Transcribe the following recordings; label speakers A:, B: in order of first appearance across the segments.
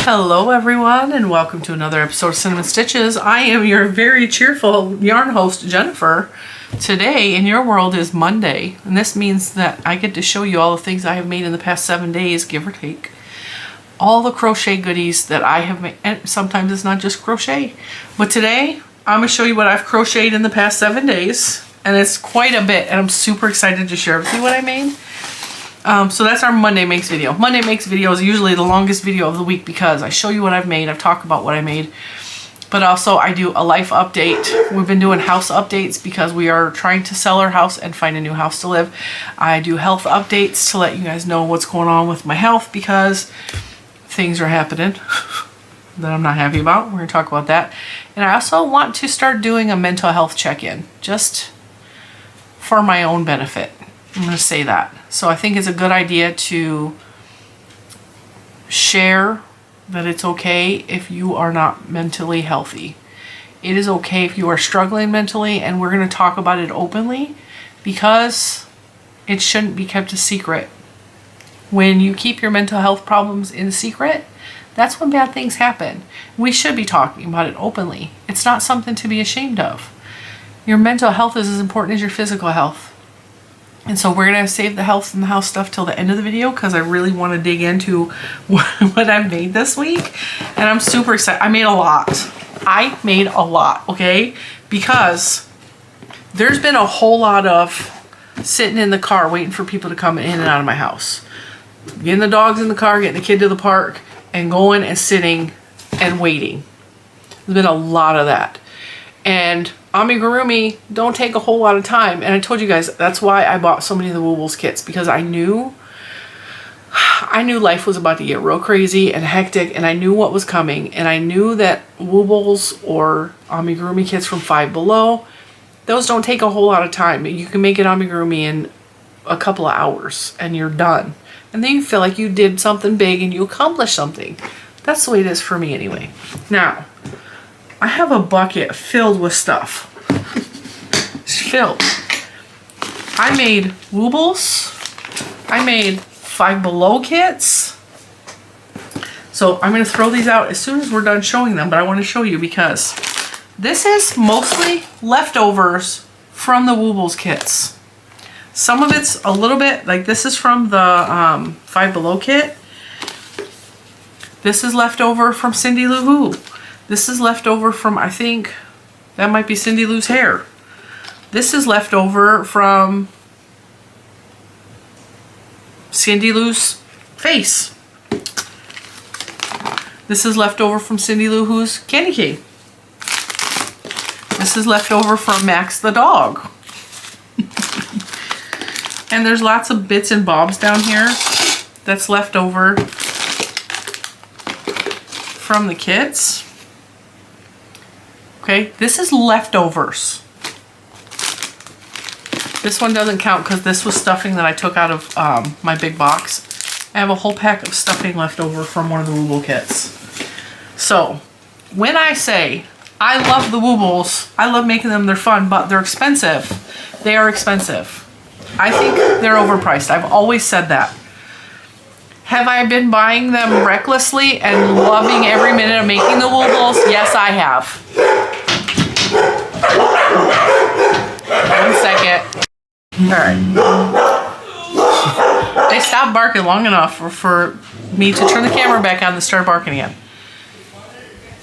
A: Hello everyone and welcome to another episode of Cinnamon Stitches. I am your very cheerful yarn host, Jennifer. Today in your world is Monday, and this means that I get to show you all the things I have made in the past 7 days, give or take. All the crochet goodies that I have made, and sometimes it's not just crochet. But today, I'm going to show you what I've crocheted in the past 7 days, and it's quite a bit, and I'm super excited to share with you what I made. So that's our Monday Makes video. Monday Makes video is usually the longest video of the week because I show you what I've made, I've talked about what I made, but also I do a life update. We've been doing house updates because we are trying to sell our house and find a new house to live. I do health updates to let you guys know what's going on with my health because things are happening that I'm not happy about. We're going to talk about that. And I also want to start doing a mental health check-in just for my own benefit. I'm going to say that. So I think it's a good idea to share that it's okay if you are not mentally healthy. It is okay if you are struggling mentally, and we're going to talk about it openly because it shouldn't be kept a secret. When you keep your mental health problems in secret, that's when bad things happen. We should be talking about it openly. It's not something to be ashamed of. Your mental health is as important as your physical health. And so we're going to save the health and the house stuff till the end of the video because I really want to dig into what I've made this week. And I'm super excited. I made a lot, okay? Because there's been a whole lot of sitting in the car waiting for people to come in and out of my house. Getting the dogs in the car, getting the kid to the park, and going and sitting and waiting. There's been a lot of that. And amigurumi don't take a whole lot of time, and I told you guys that's why I bought so many of the Woobles kits, because I knew life was about to get real crazy and hectic, and I knew what was coming, and I knew that Woobles or amigurumi kits from Five Below, those don't take a whole lot of time. You can make an amigurumi in a couple of hours and you're done, and then you feel like you did something big and you accomplished something. That's the way it is for me anyway. Now I have a bucket filled with stuff. It's filled. I made Woobles. I made Five Below kits. So I'm going to throw these out as soon as we're done showing them, but I want to show you because this is mostly leftovers from the Woobles kits. Some of it's a little bit, like this is from the Five Below kit. This is leftover from Cindy Lou Who. This is left over from, I think, that might be Cindy Lou's hair. This is left over from Cindy Lou's face. This is left over from Cindy Lou Who's candy cane. This is left over from Max the dog. And there's lots of bits and bobs down here that's left over from the kits. Okay, this is leftovers. This one doesn't count because this was stuffing that I took out of my big box. I have a whole pack of stuffing left over from one of the Wooble kits. So, when I say I love the Woobles, I love making them, they're fun, but they're expensive. They are expensive. I think they're overpriced. I've always said that. Have I been buying them recklessly and loving every minute of making the Woobles? Yes, I have. 1 second. Alright. They stopped barking long enough for me to turn the camera back on and start barking again.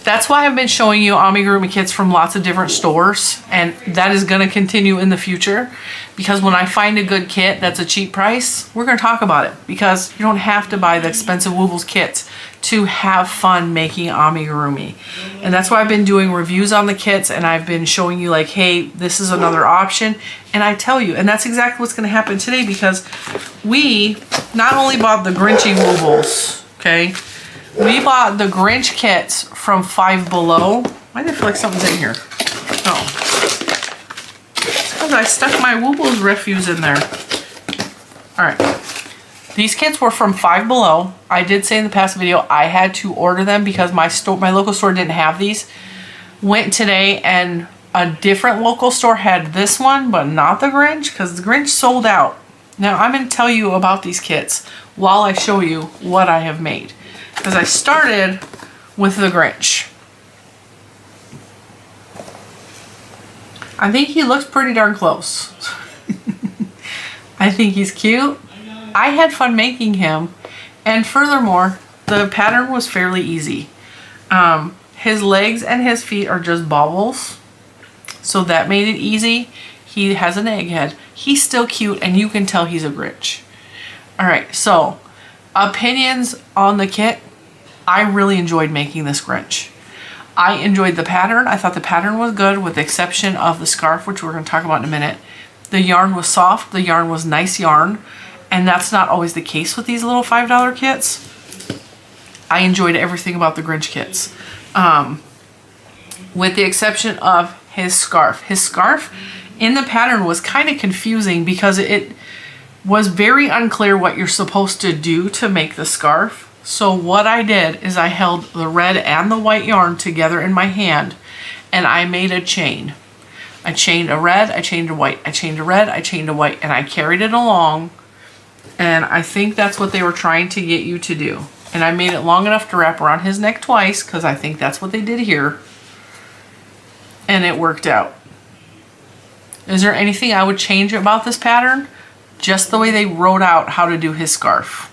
A: That's why I've been showing you amigurumi kits from lots of different stores, and that is going to continue in the future because when I find a good kit that's a cheap price, we're going to talk about it because you don't have to buy the expensive Woobles kits to have fun making amigurumi. And that's why I've been doing reviews on the kits, and I've been showing you like, hey, this is another option, and I tell you, and that's exactly what's going to happen today because we not only bought the Grinchy Woobles, okay, we bought the Grinch kits from Five Below. Why do I feel like something's in here? Oh. It's because I stuck my Woobles refuse in there. Alright. These kits were from Five Below. I did say in the past video I had to order them because my local store didn't have these. Went today and a different local store had this one, but not the Grinch because the Grinch sold out. Now I'm going to tell you about these kits while I show you what I have made. because I started with the Grinch. I think he looks pretty darn close. I think he's cute. I had fun making him, and furthermore, the pattern was fairly easy. His legs and his feet are just baubles, so that made it easy. He has an egg head. He's still cute, and you can tell he's a Grinch. Alright, so opinions on the kit. I really enjoyed making this Grinch. I enjoyed the pattern. I thought the pattern was good, with the exception of the scarf, which we're going to talk about in a minute. The yarn was soft. The yarn was nice yarn, and that's not always the case with these little $5 kits. I enjoyed everything about the Grinch kits, with the exception of his scarf. His scarf in the pattern was kind of confusing because it was very unclear what you're supposed to do to make the scarf. So what I did is I held the red and the white yarn together in my hand, and I made a chain. I chained a red, I chained a white, I chained a red, I chained a white, and I carried it along. And I think that's what they were trying to get you to do. And I made it long enough to wrap around his neck twice, because I think that's what they did here. And it worked out. Is there anything I would change about this pattern? Just the way they wrote out how to do his scarf.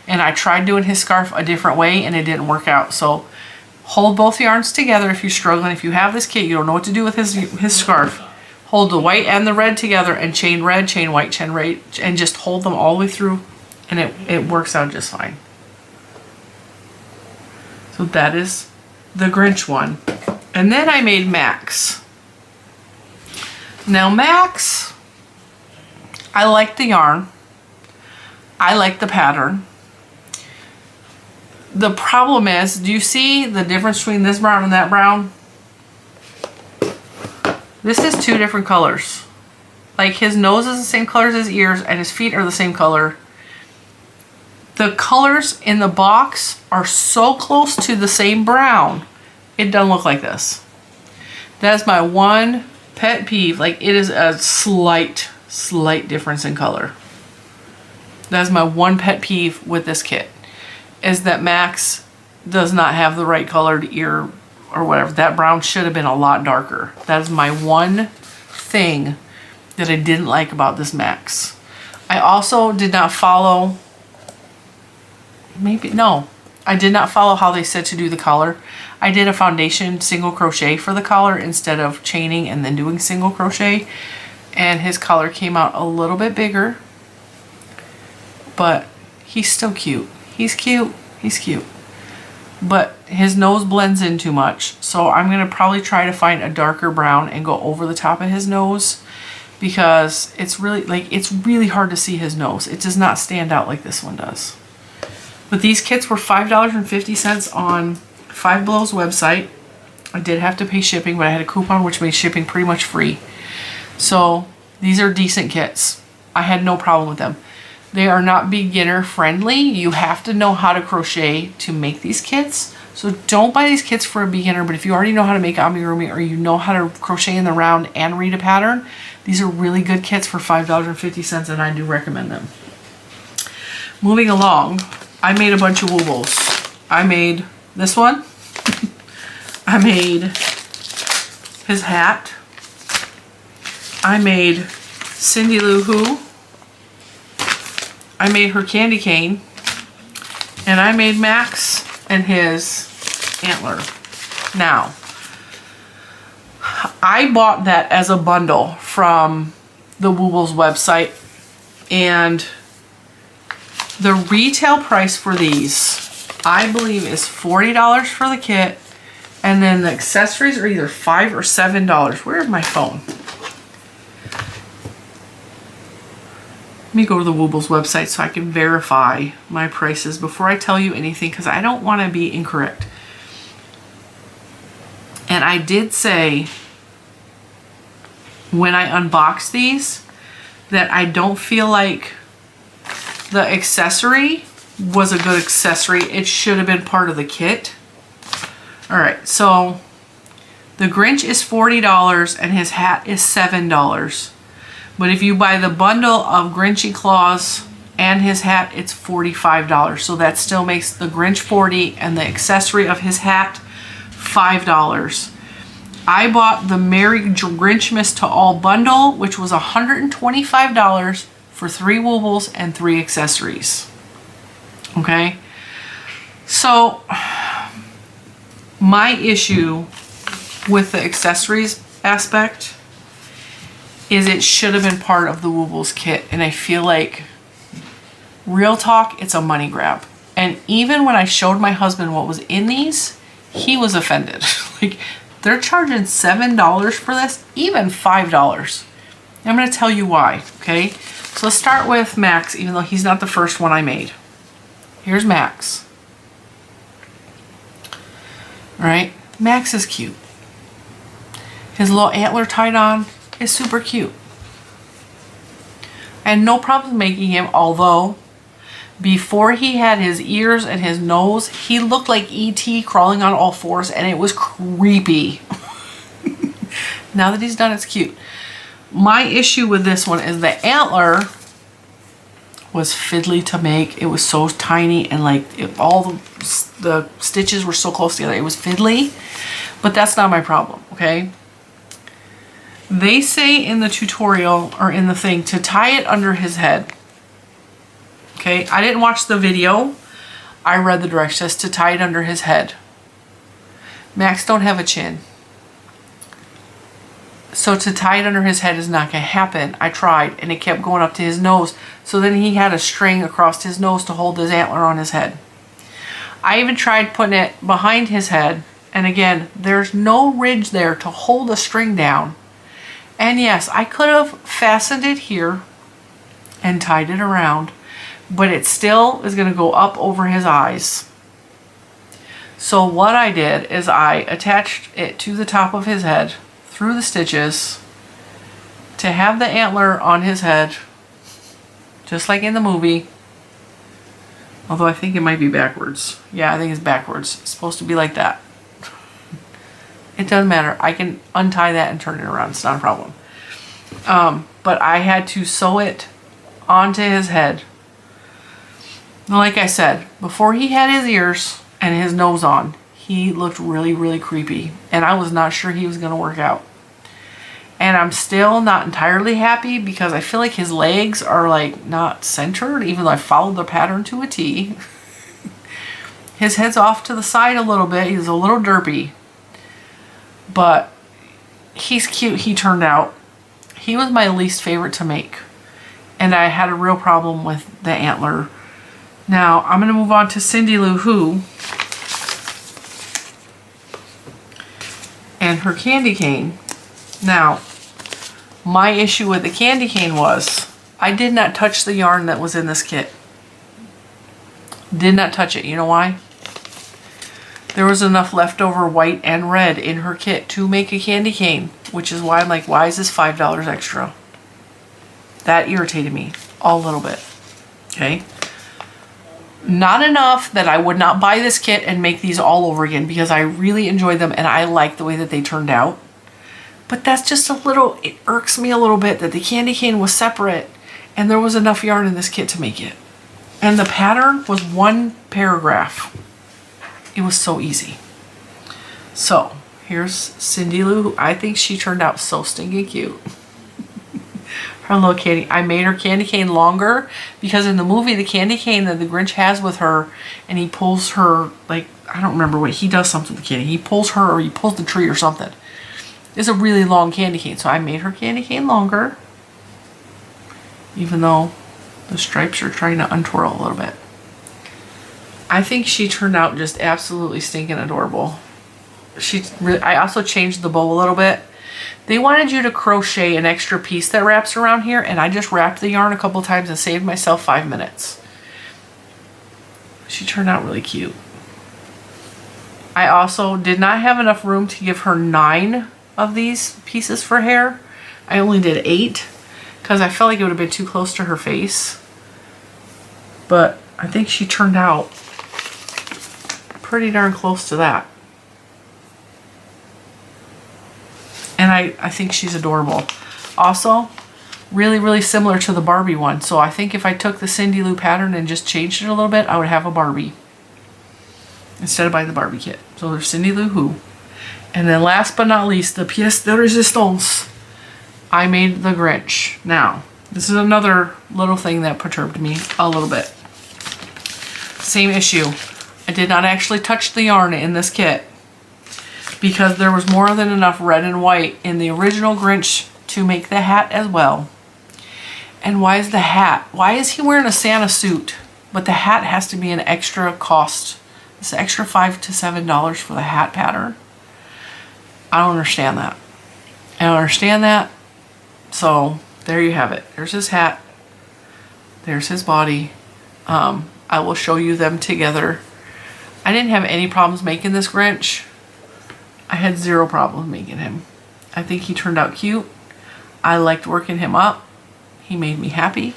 A: And I tried doing his scarf a different way, and it didn't work out. So hold both yarns together if you're struggling. If you have this kit, you don't know what to do with his scarf. Hold the white and the red together and chain red, chain white, chain red, and just hold them all the way through, and it works out just fine. So that is the Grinch one. And then I made Max. Now Max, I like the yarn. I like the pattern. The problem is, do you see the difference between this brown and that brown? This is two different colors. Like, his nose is the same color as his ears, and his feet are the same color. The colors in the box are so close to the same brown, it doesn't look like this. That's my one pet peeve. Like, it is a slight difference in color. That's my one pet peeve with this kit, is that Max does not have the right colored ear or whatever. That brown should have been a lot darker. That is my one thing that I didn't like about this Max. I also did not follow, I did not follow how they said to do the collar. I did a foundation single crochet for the collar instead of chaining and then doing single crochet, and his collar came out a little bit bigger, but he's still cute. He's cute. He's cute. But his nose blends in too much. So I'm going to probably try to find a darker brown and go over the top of his nose, because it's really hard to see his nose. It does not stand out like this one does. But these kits were $5.50 on Five Below's website. I did have to pay shipping, but I had a coupon which made shipping pretty much free. So these are decent kits. I had no problem with them. They are not beginner friendly. You have to know how to crochet to make these kits. So don't buy these kits for a beginner, but if you already know how to make amigurumi, or you know how to crochet in the round and read a pattern, these are really good kits for $5.50, and I do recommend them. Moving along, I made a bunch of Woobles. I made this one. I made his hat. I made Cindy Lou Who. I made her candy cane, and I made Max and his antler. Now, I bought that as a bundle from the Woobles website, and the retail price for these, I believe, is $40 for the kit, and then the accessories are either $5 or $7. Where's my phone? Let me go to the Woobles website so I can verify my prices before I tell you anything, because I don't want to be incorrect. And I did say when I unboxed these that I don't feel like the accessory was a good accessory. It should have been part of the kit. Alright, so the Grinch is $40 and his hat is $7. But if you buy the bundle of Grinchy claws and his hat, it's $45. So that still makes the Grinch 40 and the accessory of his hat $5. I bought the Merry Grinchmas to All bundle, which was $125 for 3 Woobles and 3 accessories. Okay, so my issue with the accessories aspect is it should have been part of the Woobles kit, and I feel like, real talk, it's a money grab. And even when I showed my husband what was in these, he was offended. Like, they're charging $7 for this, even $5. I'm going to tell you why, okay? So let's start with Max, even though he's not the first one I made. Here's Max. All right, Max is cute. His little antler tied on is super cute. I had no problem making him, although before he had his ears and his nose, he looked like E.T. crawling on all fours, and it was creepy. Now that he's done, it's cute. My issue with this one is the antler was fiddly to make. It was so tiny, and like all the stitches were so close together. It was fiddly, but that's not my problem, okay? They say in the tutorial or in the thing to tie it under his head. Okay, I didn't watch the video. I read the directions to tie it under his head. Max don't have a chin. So to tie it under his head is not going to happen. I tried, and it kept going up to his nose. So then he had a string across his nose to hold his antler on his head. I even tried putting it behind his head. And again, there's no ridge there to hold a string down. And yes, I could have fastened it here and tied it around, but it still is going to go up over his eyes. So what I did is I attached it to the top of his head through the stitches to have the antler on his head, just like in the movie. Although I think it might be backwards. Yeah, I think it's backwards. It's supposed to be like that. It doesn't matter. I can untie that and turn it around. It's not a problem. But I had to sew it onto his head. Like I said, before he had his ears and his nose on, he looked really, really creepy. And I was not sure he was going to work out. And I'm still not entirely happy because I feel like his legs are like not centered, even though I followed the pattern to a T. His head's off to the side a little bit. He's a little derpy. But he's cute. He turned out. He was my least favorite to make. And I had a real problem with the antler. Now, I'm going to move on to Cindy Lou Who. And her candy cane. Now, my issue with the candy cane was I did not touch the yarn that was in this kit. Did not touch it. You know why? There was enough leftover white and red in her kit to make a candy cane, which is why I'm like, why is this $5 extra? That irritated me a little bit. Okay. Not enough that I would not buy this kit and make these all over again because I really enjoyed them and I like the way that they turned out. But that's just a little, it irks me a little bit that the candy cane was separate and there was enough yarn in this kit to make it. And the pattern was one paragraph. It was so easy. So here's Cindy Lou. I think she turned out so stinking cute. Her little candy. I made her candy cane longer because in the movie, the candy cane that the Grinch has with her, and he pulls her, like, I don't remember what, he does something with the candy. He pulls her or he pulls the tree or something. It's a really long candy cane. So I made her candy cane longer, even though the stripes are trying to untwirl a little bit. I think she turned out just absolutely stinking adorable. I also changed the bow a little bit. They wanted you to crochet an extra piece that wraps around here, and I just wrapped the yarn a couple times and saved myself 5 minutes. She turned out really cute. I also did not have enough room to give her 9 of these pieces for hair. I only did 8 because I felt like it would have been too close to her face. But I think she turned out pretty darn close to that. And I think she's adorable. Also, really, really similar to the Barbie one. So I think if I took the Cindy Lou pattern and just changed it a little bit, I would have a Barbie instead of buying the Barbie kit. So there's Cindy Lou Who. And then last but not least, the pièce de résistance. I made the Grinch. Now, this is another little thing that perturbed me a little bit. Same issue. I did not actually touch the yarn in this kit because there was more than enough red and white in the original Grinch to make the hat as well. And why is the hat? Why is he wearing a Santa suit? But the hat has to be an extra cost. It's an extra $5 to $7 for the hat pattern. I don't understand that. I don't understand that. So there you have it. There's his hat. There's his body. I will show you them together. I didn't have any problems making this Grinch. I had zero problem making him. I think he turned out cute. I liked working him up. He made me happy.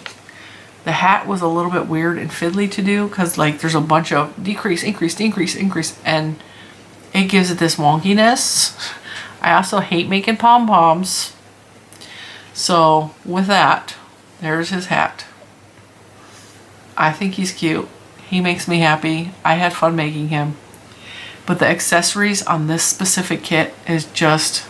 A: The hat was a little bit weird and fiddly to do because like there's a bunch of decrease, increase, increase, increase, and it gives it this wonkiness. I also hate making pom-poms. So with that, there's his hat. I think he's cute. He makes me happy. I had fun making him. But the accessories on this specific kit is just,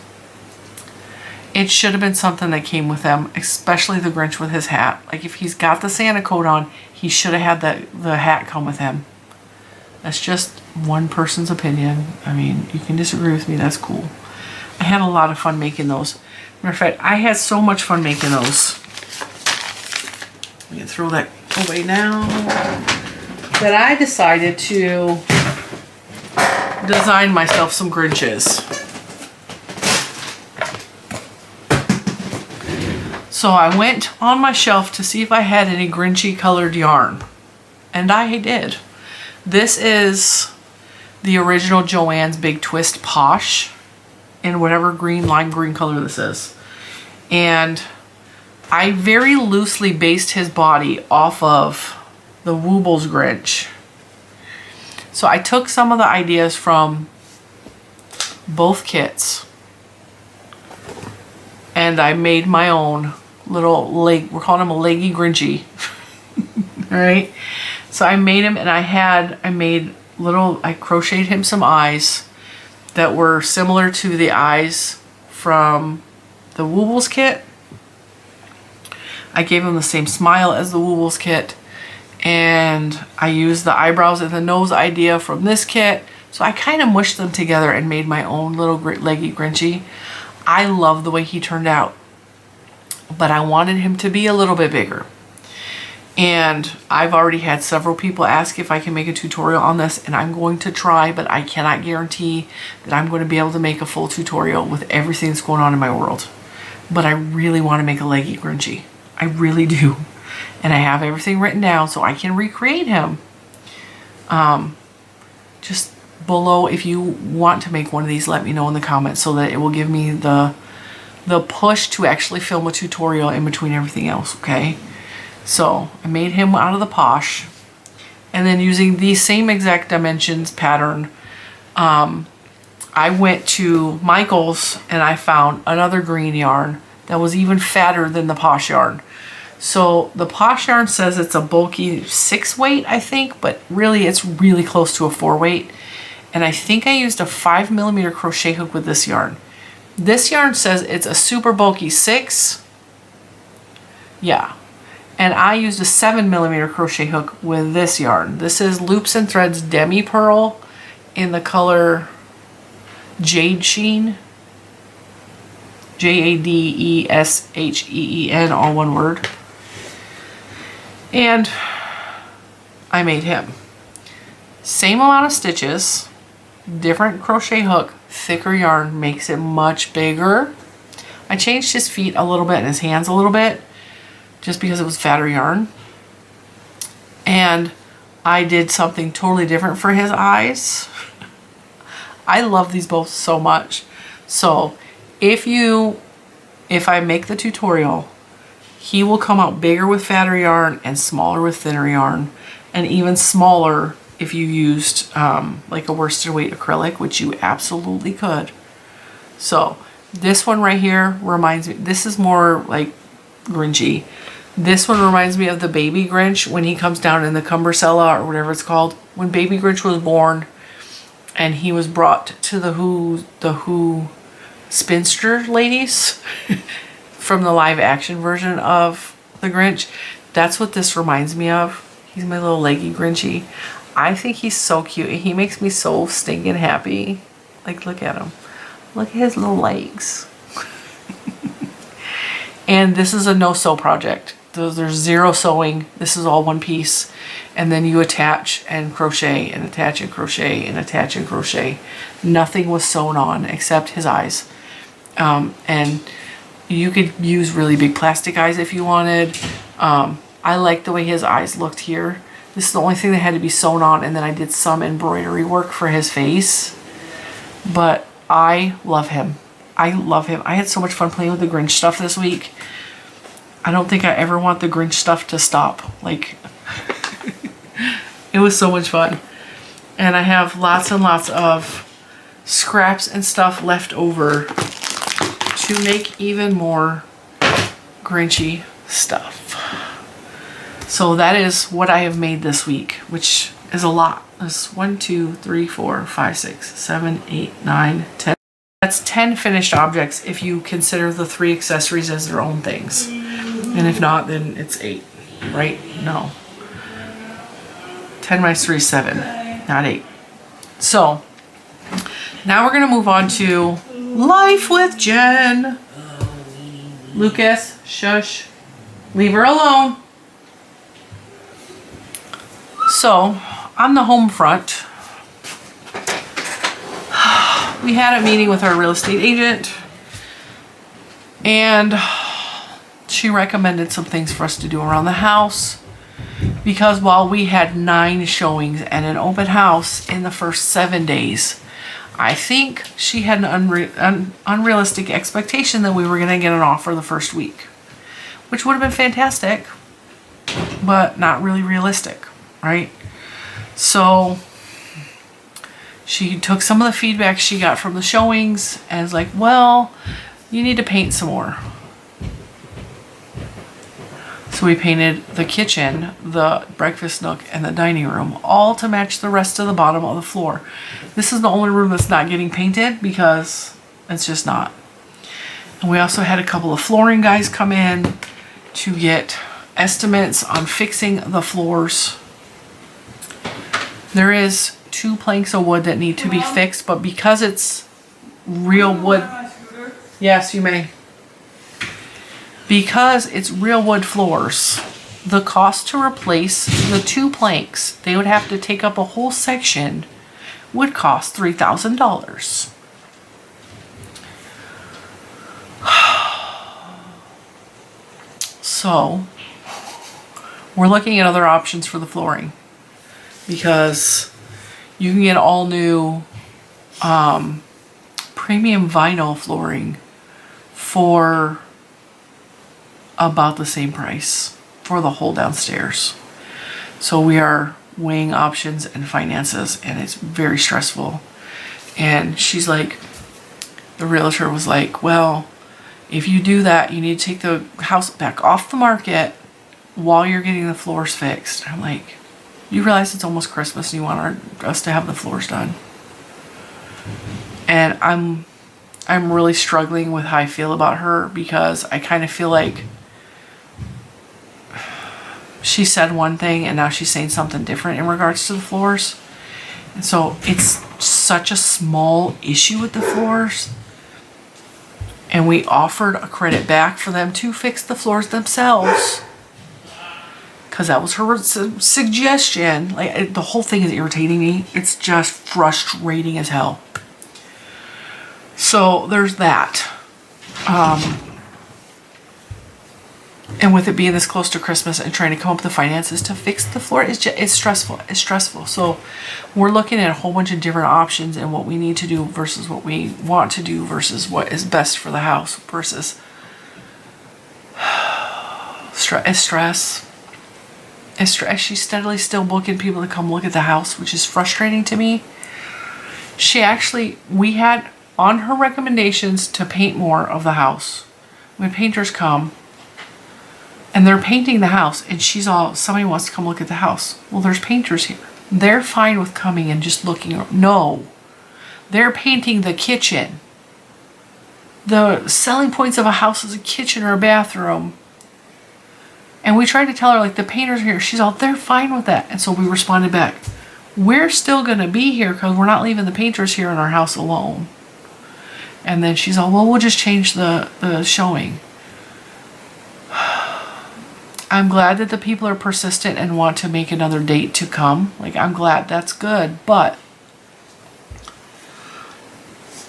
A: it should have been something that came with them, especially the Grinch with his hat. Like if he's got the Santa coat on, he should have had the hat come with him. That's just one person's opinion. I mean, you can disagree with me, that's cool. I had a lot of fun making those. Matter of fact, I had so much fun making those. I'm gonna throw that away now. That I decided to design myself some Grinches. So I went on my shelf to see if I had any Grinchy colored yarn. And I did. This is the original Joann's Big Twist Posh in whatever green, lime green color this is. And I very loosely based his body off of the Woobles Grinch. So I took some of the ideas from both kits and I made my own little leg. We're calling him a leggy Grinchy. All right. So I made him and I crocheted him some eyes that were similar to the eyes from the Woobles kit. I gave him the same smile as the Woobles kit. And I used the eyebrows and the nose idea from this kit. So I kind of mushed them together and made my own little leggy Grinchy. I love the way he turned out. But I wanted him to be a little bit bigger. And I've already had several people ask if I can make a tutorial on this. And I'm going to try, but I cannot guarantee that I'm going to be able to make a full tutorial with everything that's going on in my world. But I really want to make a leggy Grinchy. I really do. And I have everything written down so I can recreate him. Just below, if you want to make one of these, let me know in the comments so that it will give me the push to actually film a tutorial in between everything else, okay? So I made him out of the Posh. And then using the same exact dimensions pattern, I went to Michael's and I found another green yarn that was even fatter than the Posh yarn. So the Posh yarn says it's a bulky 6 weight, I think, but really it's really close to a 4 weight. And I think I used a 5mm crochet hook with this yarn. This yarn says it's a super bulky 6. Yeah. And I used a 7mm crochet hook with this yarn. This is Loops and Threads Demi Pearl in the color Jade Sheen. Jadesheen, all one word. And I made him. Same amount of stitches, different crochet hook, thicker yarn makes it much bigger. I changed his feet a little bit and his hands a little bit just because it was fatter yarn. And I did something totally different for his eyes. I love these both so much. So if I make the tutorial, he will come out bigger with fatter yarn and smaller with thinner yarn, and even smaller if you used like a worsted weight acrylic, which you absolutely could. So this one right here reminds me, this is more like Grinchy. This one reminds me of the baby Grinch when he comes down in the Cumbersella or whatever it's called. When baby Grinch was born and he was brought to the Who spinster ladies from the live action version of the Grinch. That's what this reminds me of. He's my little leggy Grinchy. I think he's so cute. He makes me so stinking happy. Like, look at him. Look at his little legs. And this is a no-sew project. There's zero sewing. This is all one piece. And then you attach and crochet and attach and crochet and attach and crochet. Nothing was sewn on except his eyes. And you could use really big plastic eyes if you wanted. I like the way his eyes looked here. This is the only thing that had to be sewn on, and then I did some embroidery work for his face. But I love him. I love him. I had so much fun playing with the Grinch stuff this week. I don't think I ever want the Grinch stuff to stop. Like, it was so much fun. And I have lots and lots of scraps and stuff left over to make even more Grinchy stuff. So that is what I have made this week, which is a lot. It's 1, 2, 3, 4, 5, 6, 7, 8, 9, 10. That's 10 finished objects if you consider the 3 accessories as their own things. And if not, then it's 8, right? No. 10 minus 3 is 7, not 8. So now we're going to move on to Life with Jen. Lucas, shush. Leave her alone. So, on the home front, we had a meeting with our real estate agent, and she recommended some things for us to do around the house, because while we had 9 showings and an open house in the first 7 days, I think she had an unrealistic expectation that we were going to get an offer the first week, which would have been fantastic, but not really realistic. Right? So she took some of the feedback she got from the showings and was like, well, you need to paint some more. So we painted the kitchen, the breakfast nook, and the dining room, all to match the rest of the bottom of the floor. This is the only room that's not getting painted because it's just not. And we also had a couple of flooring guys come in to get estimates on fixing the floors. There is 2 planks of wood that need to be fixed, but because it's real wood, yes, you may. Because it's real wood floors, the cost to replace the 2 planks, they would have to take up a whole section, would cost $3,000. So, we're looking at other options for the flooring. Because you can get all new premium vinyl flooring for about the same price for the whole downstairs. So we are weighing options and finances, and it's very stressful. And she's like, the realtor was like, well, if you do that, you need to take the house back off the market while you're getting the floors fixed. I'm like, you realize it's almost Christmas and you want us to have the floors done. And I'm really struggling with how I feel about her, because I kind of feel like she said one thing and now she's saying something different in regards to the floors. And so it's such a small issue with the floors. And we offered a credit back for them to fix the floors themselves, because that was her suggestion. Like, the whole thing is irritating me. It's just frustrating as hell. So there's that. And with it being this close to Christmas and trying to come up with the finances to fix the floor, it's stressful. It's stressful. So we're looking at a whole bunch of different options and what we need to do versus what we want to do versus what is best for the house versus stress. She's steadily still booking people to come look at the house, which is frustrating to me. We had on her recommendations to paint more of the house. When painters come, And they're painting the house, and she's all, somebody wants to come look at the house. Well, there's painters here. They're fine with coming and just looking. No, they're painting the kitchen. The selling points of a house is a kitchen or a bathroom. And we tried to tell her, like, the painters are here. She's all, they're fine with that. And so we responded back, we're still going to be here because we're not leaving the painters here in our house alone. And then she's all, well, we'll just change the showing. I'm glad that the people are persistent and want to make another date to come. Like, I'm glad, that's good, but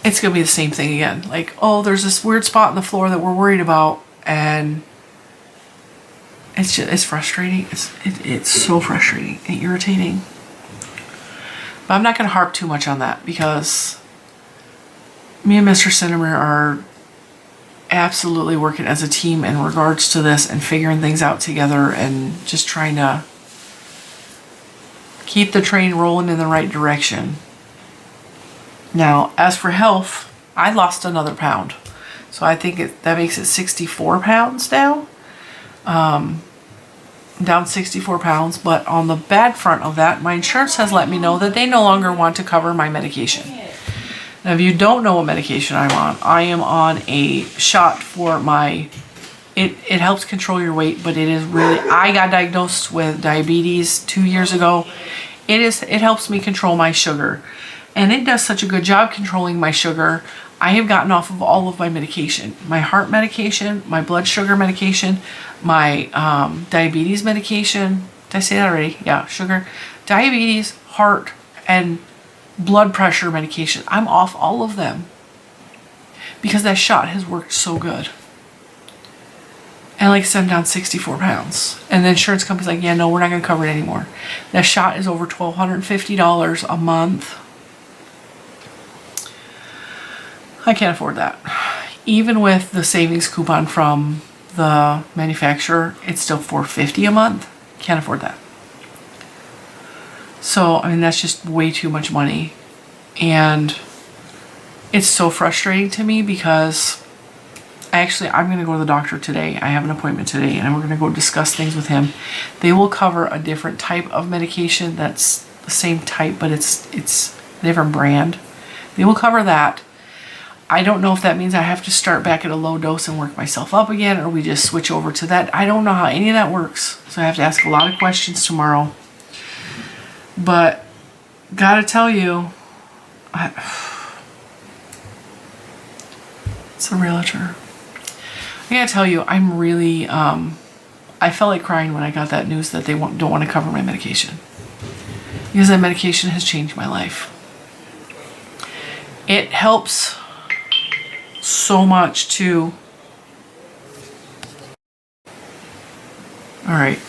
A: it's going to be the same thing again. Like, oh, there's this weird spot in the floor that we're worried about, and it's frustrating. It's so frustrating and irritating. But I'm not going to harp too much on that because me and Mr. Cinnamon are absolutely working as a team in regards to this and figuring things out together and just trying to keep the train rolling in the right direction. Now, as for health, I lost another pound. So I think that makes it 64 pounds now. Down 64 pounds. But on the bad front of that, my insurance has let me know that they no longer want to cover my medication. Now, if you don't know what medication I'm on, I am on a shot for my, it helps control your weight, but it is really, I got diagnosed with diabetes 2 years ago. It helps me control my sugar. And it does such a good job controlling my sugar. I have gotten off of all of my medication. My heart medication, my blood sugar medication, my diabetes medication. Did I say that already? Yeah, sugar. Diabetes, heart, and blood pressure medication. I'm off all of them because that shot has worked so good. And like I said, I'm down 64 pounds. And the insurance company's like, yeah, no, we're not going to cover it anymore. That shot is over $1,250 a month. I can't afford that. Even with the savings coupon from the manufacturer, it's still $450 a month. Can't afford that. So, I mean, that's just way too much money. And it's so frustrating to me because I'm going to go to the doctor today. I have an appointment today and we're going to go discuss things with him. They will cover a different type of medication that's the same type, but it's a different brand. They will cover that. I don't know if that means I have to start back at a low dose and work myself up again, or we just switch over to that. I don't know how any of that works. So I have to ask a lot of questions tomorrow. But gotta tell you, it's a realtor. I gotta tell you, I'm really, I felt like crying when I got that news that they don't want to cover my medication. Because that medication has changed my life. It helps so much too. All right.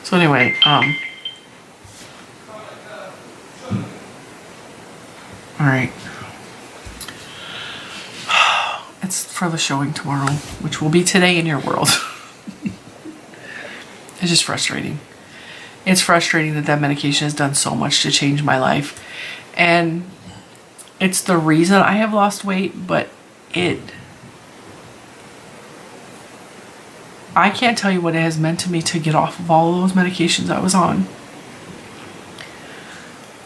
A: So anyway, all right. It's for the showing tomorrow, which will be today in your world. It's just frustrating. It's frustrating that that medication has done so much to change my life. And it's the reason I have lost weight, but I can't tell you what it has meant to me to get off of all of those medications I was on.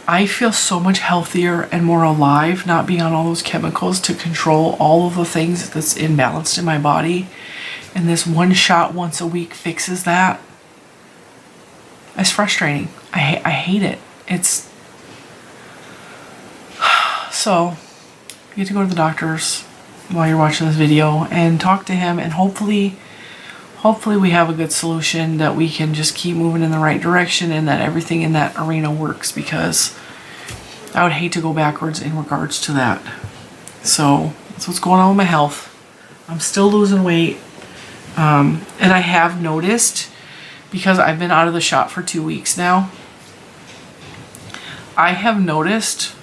A: I feel so much healthier and more alive not being on all those chemicals to control all of the things that's imbalanced in my body. And this one shot once a week fixes that. It's frustrating. I hate it. It's so you get to go to the doctors while you're watching this video and talk to him, and hopefully we have a good solution that we can just keep moving in the right direction and that everything in that arena works, because I would hate to go backwards in regards to that. So that's what's going on with my health. I'm still losing weight, and I have noticed, because I've been out of the shop for 2 weeks now, I have noticed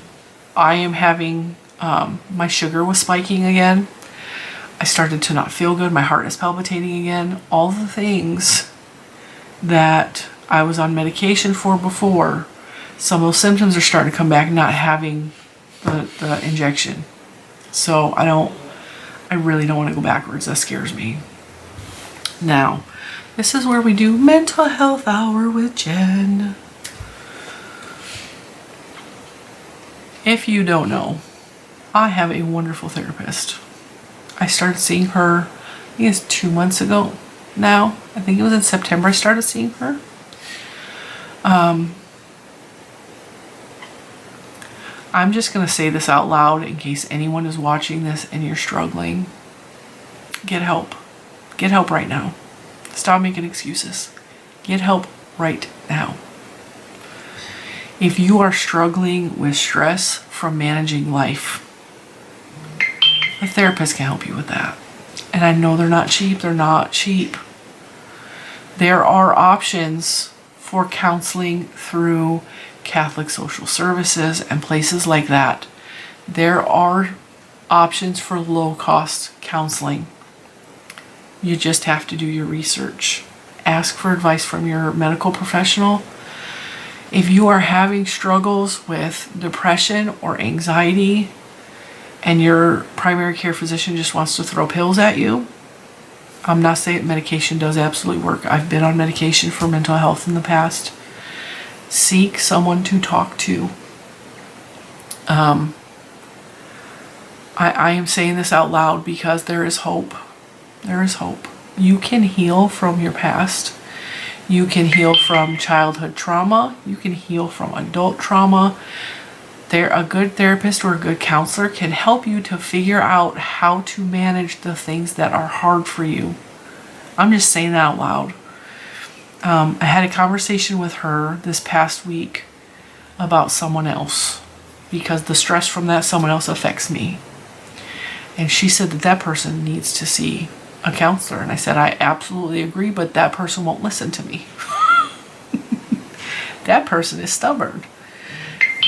A: I am having, my sugar was spiking again. I started to not feel good. My heart is palpitating again. All the things that I was on medication for before, some of those symptoms are starting to come back, not having the injection. So I really don't want to go backwards. That scares me. Now, this is where we do mental health hour with Jen. If you don't know, I have a wonderful therapist. I started seeing her, I think it's 2 months ago now. I think it was in September I started seeing her. I'm just going to say this out loud in case anyone is watching this and you're struggling. Get help. Get help right now. Stop making excuses. Get help right now. If you are struggling with stress from managing life, a therapist can help you with that. And I know they're not cheap. They're not cheap. There are options for counseling through Catholic Social Services and places like that. There are options for low-cost counseling. You just have to do your research. Ask for advice from your medical professional. If you are having struggles with depression or anxiety and your primary care physician just wants to throw pills at you, I'm not saying medication does absolutely work. I've been on medication for mental health in the past. Seek someone to talk to. I am saying this out loud because there is hope. There is hope. You can heal from your past. You can heal from childhood trauma. You can heal from adult trauma. A good therapist or a good counselor can help you to figure out how to manage the things that are hard for you. I'm just saying that out loud. I had a conversation with her this past week about someone else because the stress from that someone else affects me. And she said that person needs to see a counselor. And I said, I absolutely agree, but that person won't listen to me. That person is stubborn.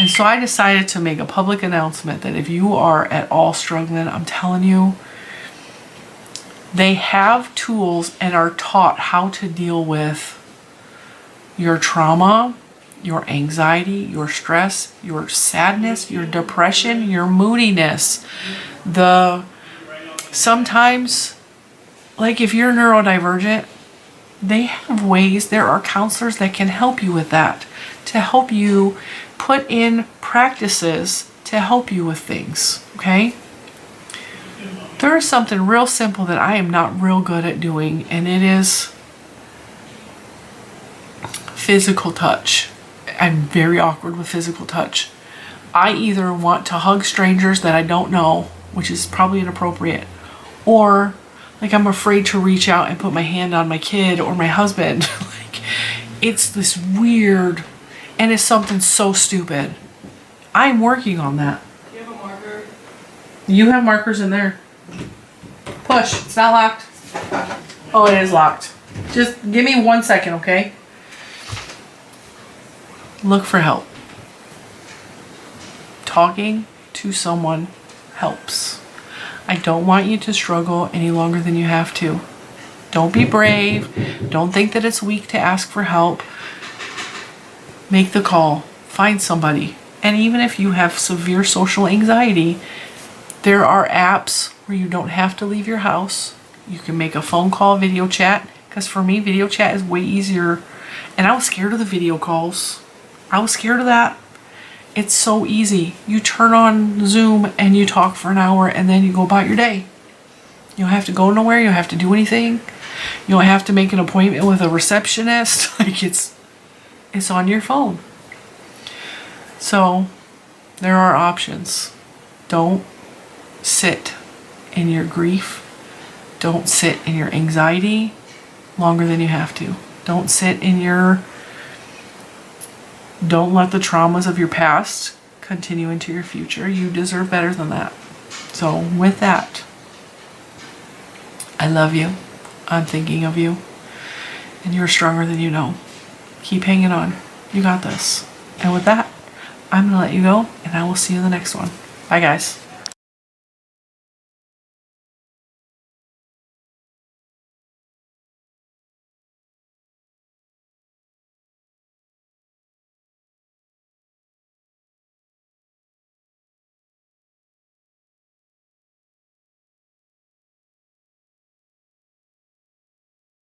A: And so I decided to make a public announcement that if you are at all struggling, I'm telling you, they have tools and are taught how to deal with your trauma, your anxiety, your stress, your sadness, your depression, your moodiness. Sometimes, like if you're neurodivergent, they have ways, there are counselors that can help you with that, to help you put in practices to help you with things, okay? There is something real simple that I am not real good at doing, and it is physical touch. I'm very awkward with physical touch. I either want to hug strangers that I don't know, which is probably inappropriate, or like I'm afraid to reach out and put my hand on my kid or my husband. Like, it's this weird, and it's something so stupid. I'm working on that.
B: Do you have a marker?
A: You have markers in there. Push. It's not locked. Oh, it is locked. Just give me 1 second, okay? Look for help. Talking to someone helps. I don't want you to struggle any longer than you have to. Don't be brave. Don't think that it's weak to ask for help. Make the call. Find somebody. And even if you have severe social anxiety, there are apps where you don't have to leave your house. You can make a phone call, video chat. Because for me, video chat is way easier. And I was scared of the video calls. I was scared of that. It's so easy. You turn on Zoom and you talk for an hour and then you go about your day. You don't have to go nowhere. You don't have to do anything. You don't have to make an appointment with a receptionist. Like it's on your phone. So there are options. Don't sit in your grief. Don't sit in your anxiety longer than you have to. Don't sit in your... Don't let the traumas of your past continue into your future. You deserve better than that. So with that, I love you. I'm thinking of you. And you're stronger than you know. Keep hanging on. You got this. And with that, I'm going to let you go, and I will see you in the next one. Bye, guys.